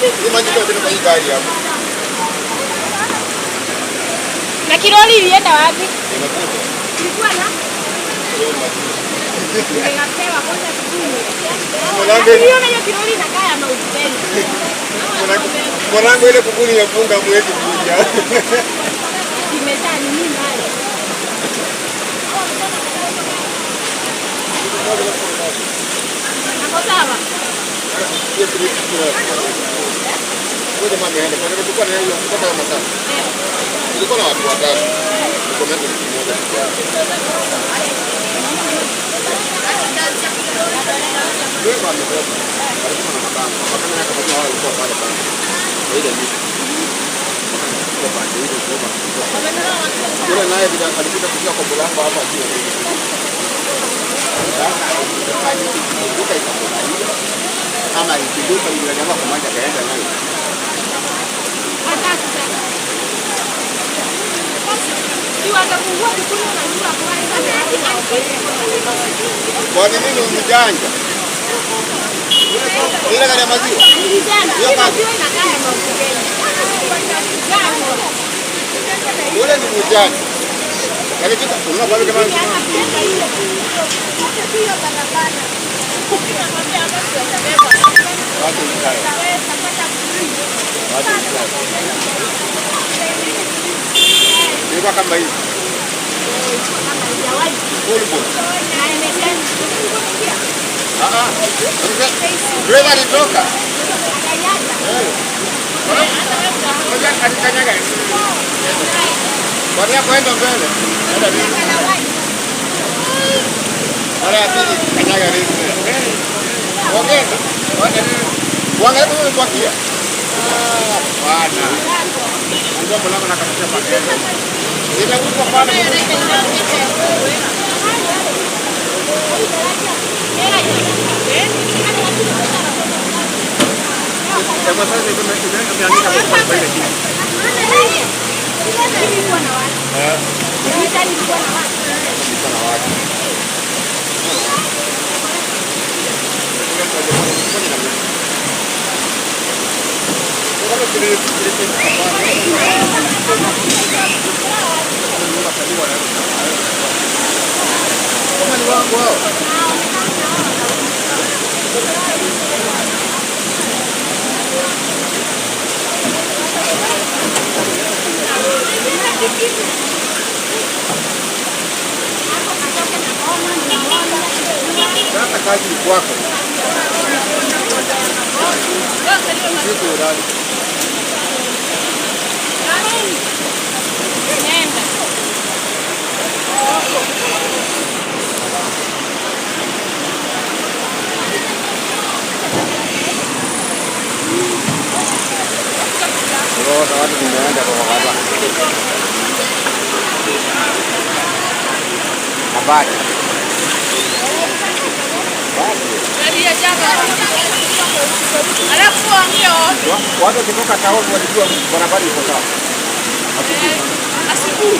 Ni maji yote ni gari hapo. Na kiroli ilienda wapi? Imekuja. Ilikuwa na? Nikapewa kwanza kikuni. Niliona hiyo kiroli inakaa ya mauteni. Mwanangu ile kukuni yafunga mwezi kuja. Imezaa ni nini nayo? Hapo sawa. Ngoja mama aende. Kwa nini tulikuwa na hiyo kutoka ya masaa? Tulikuwa na watu watatu. Tuko na mtu mmoja. Ndio kwa mmoja. Alikuwa na mabango. Wakati akafanya wale walikuwa pale pale. Ile ni kwa pande hiyo kwa. Yule naye bila alikuja kuja kwa mlango hapa juu. Kama ikiduka ile jamaa kwa maji akaenda nayo. Kwa nini mjanja? Ile gari ya maziwa. Hiyo kazi. Yule ni mjanja. Yaani kitu unaona pale kama watu mjanja. Ilikuwa kama hivi. Driver alitoka. Ngoja alikanyaga. Bwana yako enda mbele. Mara ya pili kanyaga ringi. Okay. Wangapi wamebakia? Bwana. Ndio mlango na kama sema. Ile uko pale. Kama sasa ndio tumeandika kwa pale chini. Ilikuwa na watu. Ilikuwa na watu. Ilikuwa na watu. Kama ni wangu wao. Sasa kazi ni kwako. Siko ndani. Nenda. Watu tumeenda kwa baba. Habari. Alafu ambio watu kutoka Kaolo walijua barabara iko sawa. Asubuhi.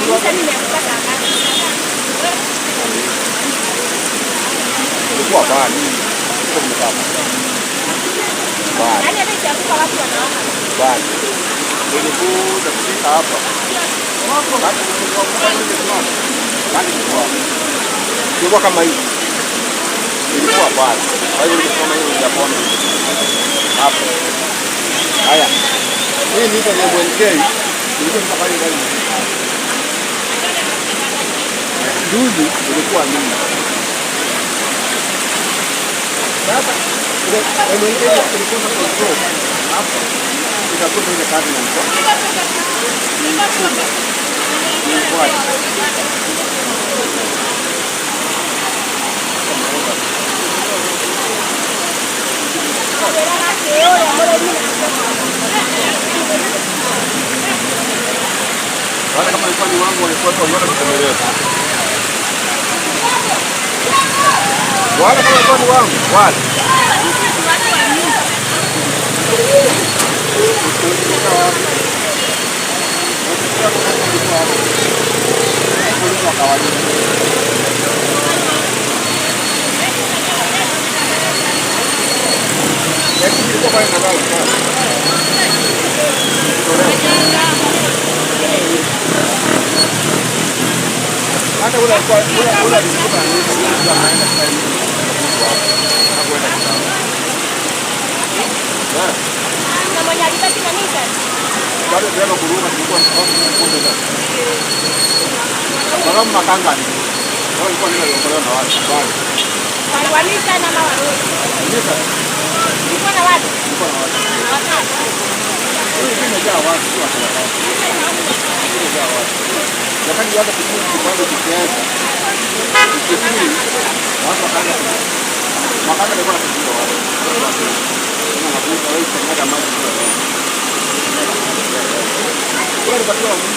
Sasa nimepata habari. Ilikuwa bali. Sio mtapa. Bali. Yaani hata ikianguka watu wanaona. Bali. Nilikuja kufika hapa. Kati kulikuwa kufanya kitu. Kati kulikuwa kama hivi. Ilikuwa bali. Kwa hiyo nilisoma hiyo Japani. Hapo. Haya. Hii ni kwa MNK. Ilikuwa safari gani? Juzi ilikuwa nini? Sasa MNK ilikuwa na control. Hapo. Ikakuwa ile kazi na mko. Wale kama ilikuwa ni wangu walikuwa wanaona kutemelea. Wale kama ilikuwa ni wangu, wale. Hata ule alikuwa anaenda na mwenye alibaki na nini sasa? bado ndio kuruka tulikuwa tunakwenda sasa. Kama makanga ni. Wao walikuwa ndio na watu bado. Waliwalisha na mawa. Nisa. Kulikuwa na watu. Kulikuwa na watu. Na watatu. Hii imejaa watu kwa sababu. Imejaa watu. Wakati watu kuchukua kipande kiasi. Ukifiri watu wakaanza makanga ndio wanachukua watu. Kuna mabuta wao kama maji kwa wao. Wale watu maji wapi?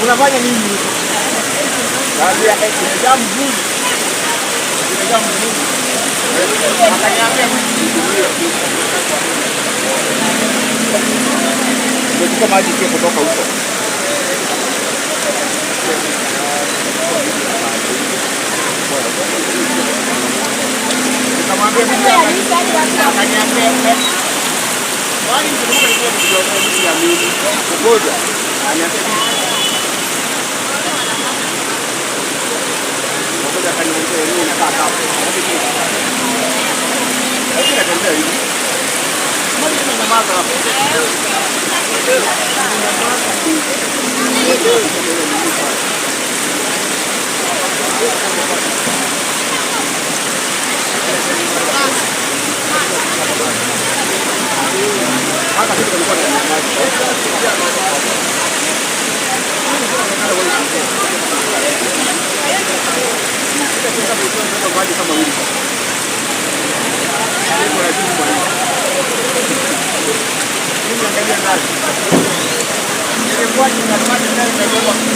Unafanya nini? Imejaa mzuri. Imejaa mzuri. Akaniambia nimechukua maji pia kutoka huko. Nikamwambia mimi akaniambia wani ndio mtu ya mimi. Ngoja. Aniambia ngoja kaniambia yeye anakaa hapo. Lakini natembea hivi. Mbona ninanyamaza hapo? Hata kitu kilikuwa maji kama hivi.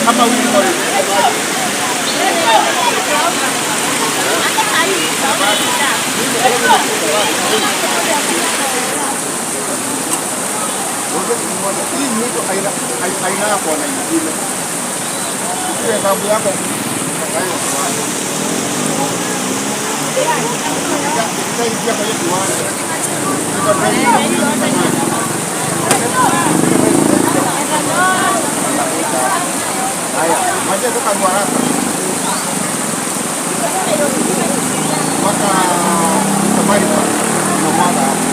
Kama wili kwa hii mtu haina yako na nyingine. Ile sababu yako haina kiwanja. Itaingia kwenye kiwanja. Haya, maji kutoka Mwaraka. Mpaka safari na mwana hapo.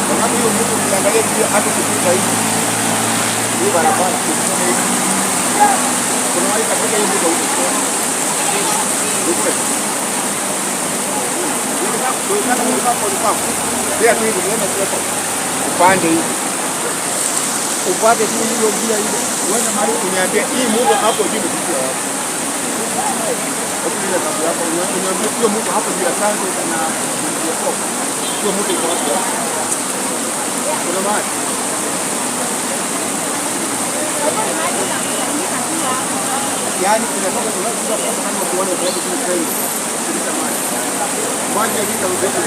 Kama hiyo mtu ukiangalia pia hata kupita hivi. Hii barabara kuna wale katika hiyo ndio huko. Upande hivi upate tu hiyo njia ile uende mahali uniambie hii Mungu hapo juu kufikia wapi? Ile sababu yako uniambie hiyo Mungu hapo juu chanzo na hiyo Mungu iko wapi? Kuna maji yani tunataka tunataka kama kuona kwa sababu kuna maji maji ya uzetu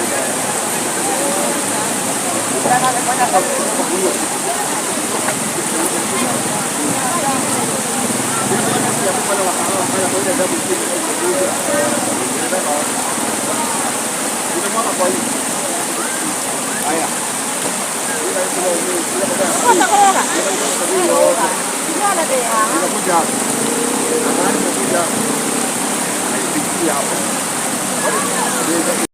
Haya. Kota koroga. Niona de ya. Inakuja hapo. Nadhani inakuja haifikia hapo.